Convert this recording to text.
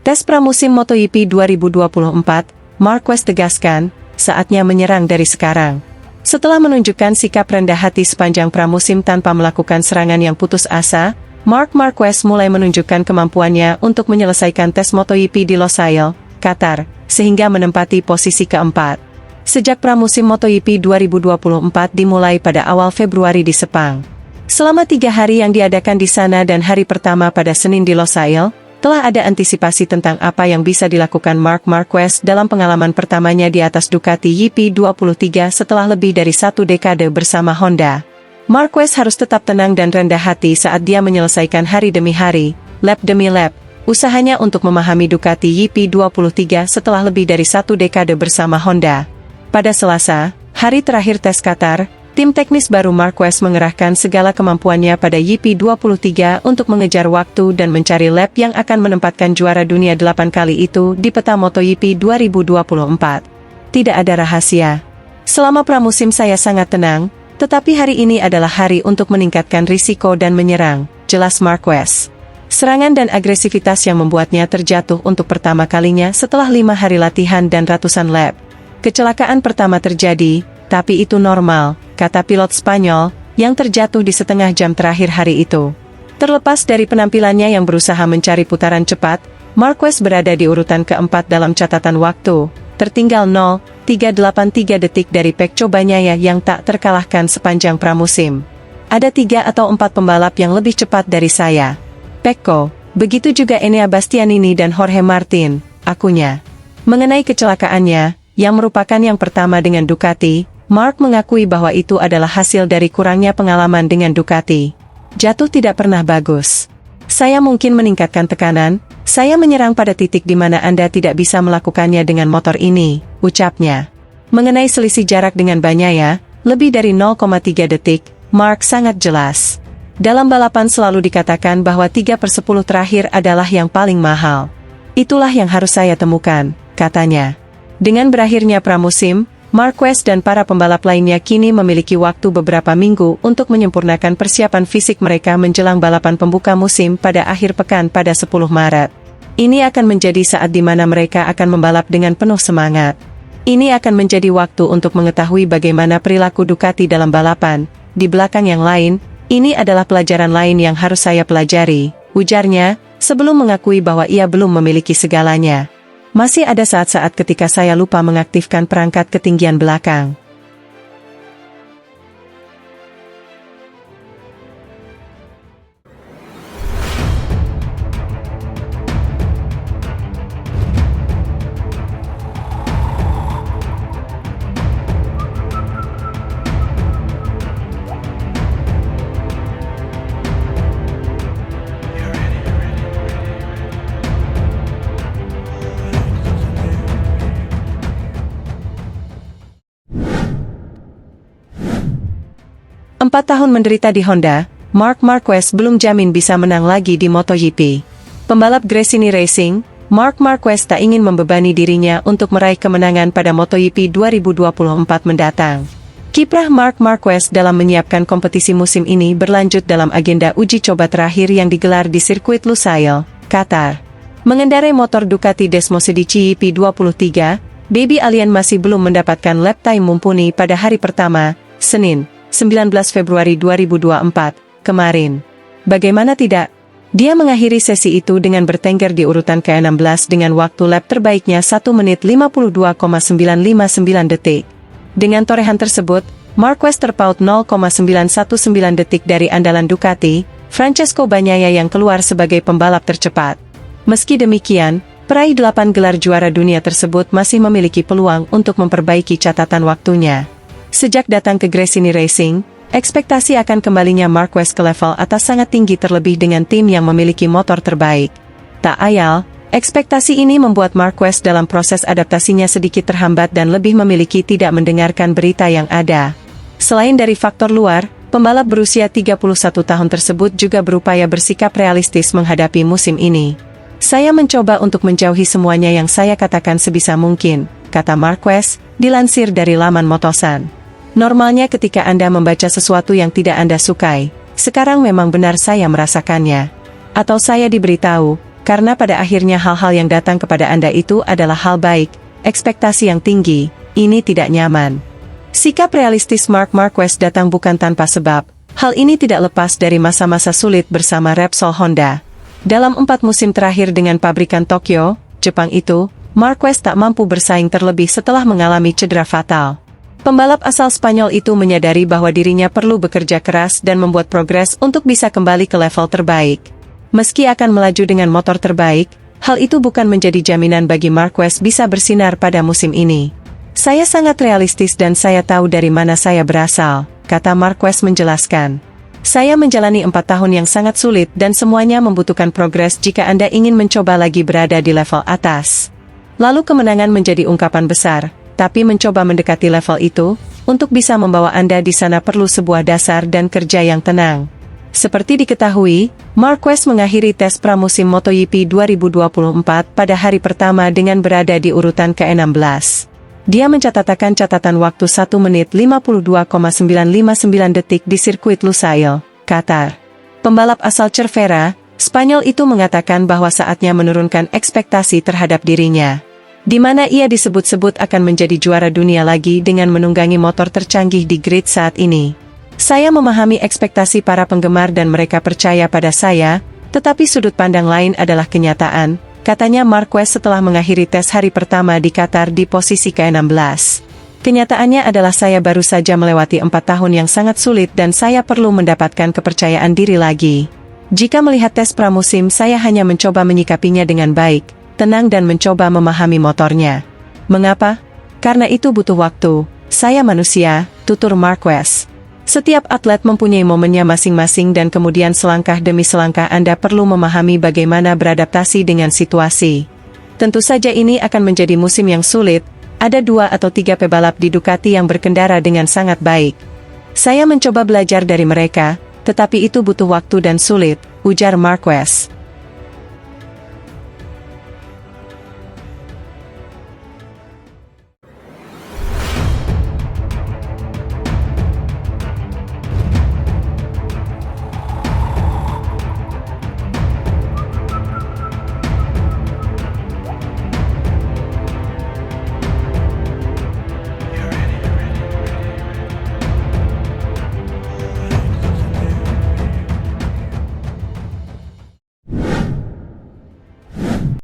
Tes pramusim MotoGP 2024, Marquez tegaskan, saatnya menyerang dari sekarang. Setelah menunjukkan sikap rendah hati sepanjang pramusim tanpa melakukan serangan yang putus asa, Marc Marquez mulai menunjukkan kemampuannya untuk menyelesaikan tes MotoGP di Losail, Qatar, sehingga menempati posisi keempat. Sejak pramusim MotoGP 2024 dimulai pada awal Februari di Sepang. Selama 3 hari yang diadakan di sana dan hari pertama pada Senin di Losail, telah ada antisipasi tentang apa yang bisa dilakukan Marc Marquez dalam pengalaman pertamanya di atas Ducati YP23 setelah lebih dari 1 dekade bersama Honda. Marquez harus tetap tenang dan rendah hati saat dia menyelesaikan hari demi hari, lap demi lap, usahanya untuk memahami Ducati YP23 setelah lebih dari 1 dekade bersama Honda. Pada Selasa, hari terakhir tes Qatar, tim teknis baru Marquez mengerahkan segala kemampuannya pada YP23 untuk mengejar waktu dan mencari lap yang akan menempatkan juara dunia 8 kali itu di peta MotoGP 2024. Tidak ada rahasia. Selama pramusim saya sangat tenang, tetapi hari ini adalah hari untuk meningkatkan risiko dan menyerang, jelas Marquez. Serangan dan agresivitas yang membuatnya terjatuh untuk pertama kalinya setelah 5 hari latihan dan ratusan lap. Kecelakaan pertama terjadi, tapi itu normal, kata pilot Spanyol, yang terjatuh di setengah jam terakhir hari itu. Terlepas dari penampilannya yang berusaha mencari putaran cepat, Marquez berada di urutan keempat dalam catatan waktu, tertinggal 0,383 detik dari Pecco Bagnaia yang tak terkalahkan sepanjang pramusim. Ada 3 atau 4 pembalap yang lebih cepat dari saya. Pecco, begitu juga Enea Bastianini dan Jorge Martin, akunya. Mengenai kecelakaannya, yang merupakan yang pertama dengan Ducati, Marc mengakui bahwa itu adalah hasil dari kurangnya pengalaman dengan Ducati. Jatuh tidak pernah bagus. Saya mungkin meningkatkan tekanan, saya menyerang pada titik di mana Anda tidak bisa melakukannya dengan motor ini, ucapnya. Mengenai selisih jarak dengan Bagnaia, lebih dari 0,3 detik, Marc sangat jelas. Dalam balapan selalu dikatakan bahwa 3/10 terakhir adalah yang paling mahal. Itulah yang harus saya temukan, katanya. Dengan berakhirnya pramusim, Marquez dan para pembalap lainnya kini memiliki waktu beberapa minggu untuk menyempurnakan persiapan fisik mereka menjelang balapan pembuka musim pada akhir pekan pada 10 Maret. Ini akan menjadi saat di mana mereka akan membalap dengan penuh semangat. Ini akan menjadi waktu untuk mengetahui bagaimana perilaku Ducati dalam balapan. Di belakang yang lain, ini adalah pelajaran lain yang harus saya pelajari, ujarnya, sebelum mengakui bahwa ia belum memiliki segalanya. Masih ada saat-saat ketika saya lupa mengaktifkan perangkat ketinggian belakang. Empat tahun menderita di Honda, Marc Marquez belum jamin bisa menang lagi di MotoGP. Pembalap Gresini Racing, Marc Marquez tak ingin membebani dirinya untuk meraih kemenangan pada MotoGP 2024 mendatang. Kiprah Marc Marquez dalam menyiapkan kompetisi musim ini berlanjut dalam agenda uji coba terakhir yang digelar di sirkuit Lusail, Qatar. Mengendarai motor Ducati Desmosedici YP23, Baby Alien masih belum mendapatkan lap time mumpuni pada hari pertama, Senin, 19 Februari 2024, kemarin. Bagaimana tidak? Dia mengakhiri sesi itu dengan bertengger di urutan ke-16 dengan waktu lap terbaiknya 1 menit 52,959 detik. Dengan torehan tersebut, Marquez terpaut 0,919 detik dari andalan Ducati, Francesco Bagnaia yang keluar sebagai pembalap tercepat. Meski demikian, peraih 8 gelar juara dunia tersebut masih memiliki peluang untuk memperbaiki catatan waktunya. Sejak datang ke Gresini Racing, ekspektasi akan kembalinya Marquez ke level atas sangat tinggi terlebih dengan tim yang memiliki motor terbaik. Tak ayal, ekspektasi ini membuat Marquez dalam proses adaptasinya sedikit terhambat dan lebih memiliki tidak mendengarkan berita yang ada. Selain dari faktor luar, pembalap berusia 31 tahun tersebut juga berupaya bersikap realistis menghadapi musim ini. Saya mencoba untuk menjauhi semuanya yang saya katakan sebisa mungkin, kata Marquez, dilansir dari laman Motosan. Normalnya ketika Anda membaca sesuatu yang tidak Anda sukai, sekarang memang benar saya merasakannya. Atau saya diberitahu, Karena pada akhirnya hal-hal yang datang kepada Anda itu adalah hal baik, ekspektasi yang tinggi, ini tidak nyaman. Sikap realistis Marc Marquez datang bukan tanpa sebab. Hal ini tidak lepas dari masa-masa sulit bersama Repsol Honda. Dalam 4 musim terakhir dengan pabrikan Tokyo, Jepang itu, Marquez tak mampu bersaing terlebih setelah mengalami cedera fatal. Pembalap asal Spanyol itu menyadari bahwa dirinya perlu bekerja keras dan membuat progres untuk bisa kembali ke level terbaik. Meski akan melaju dengan motor terbaik, hal itu bukan menjadi jaminan bagi Marquez bisa bersinar pada musim ini. Saya sangat realistis dan saya tahu dari mana saya berasal, kata Marquez menjelaskan. Saya menjalani 4 tahun yang sangat sulit dan semuanya membutuhkan progres jika Anda ingin mencoba lagi berada di level atas. Lalu kemenangan menjadi ungkapan besar. Tapi mencoba mendekati level itu, untuk bisa membawa Anda di sana perlu sebuah dasar dan kerja yang tenang. Seperti diketahui, Marquez mengakhiri tes pramusim MotoGP 2024 pada hari pertama dengan berada di urutan ke-16. Dia mencatatkan catatan waktu 1 menit 52,959 detik di sirkuit Lusail, Qatar. Pembalap asal Cervera, Spanyol itu mengatakan bahwa saatnya menurunkan ekspektasi terhadap dirinya. Di mana ia disebut-sebut akan menjadi juara dunia lagi dengan menunggangi motor tercanggih di grid saat ini. Saya memahami ekspektasi para penggemar dan mereka percaya pada saya, tetapi sudut pandang lain adalah kenyataan, katanya Marquez setelah mengakhiri tes hari pertama di Qatar di posisi ke-16. Kenyataannya adalah saya baru saja melewati 4 tahun yang sangat sulit dan saya perlu mendapatkan kepercayaan diri lagi. Jika melihat tes pramusim saya hanya mencoba menyikapinya dengan baik, tenang dan mencoba memahami motornya. Mengapa? Karena itu butuh waktu. Saya manusia, tutur Marquez. Setiap atlet mempunyai momennya masing-masing dan kemudian selangkah demi selangkah Anda perlu memahami bagaimana beradaptasi dengan situasi. Tentu saja ini akan menjadi musim yang sulit, ada 2 atau 3 pebalap di Ducati yang berkendara dengan sangat baik. Saya mencoba belajar dari mereka, tetapi itu butuh waktu dan sulit, ujar Marquez.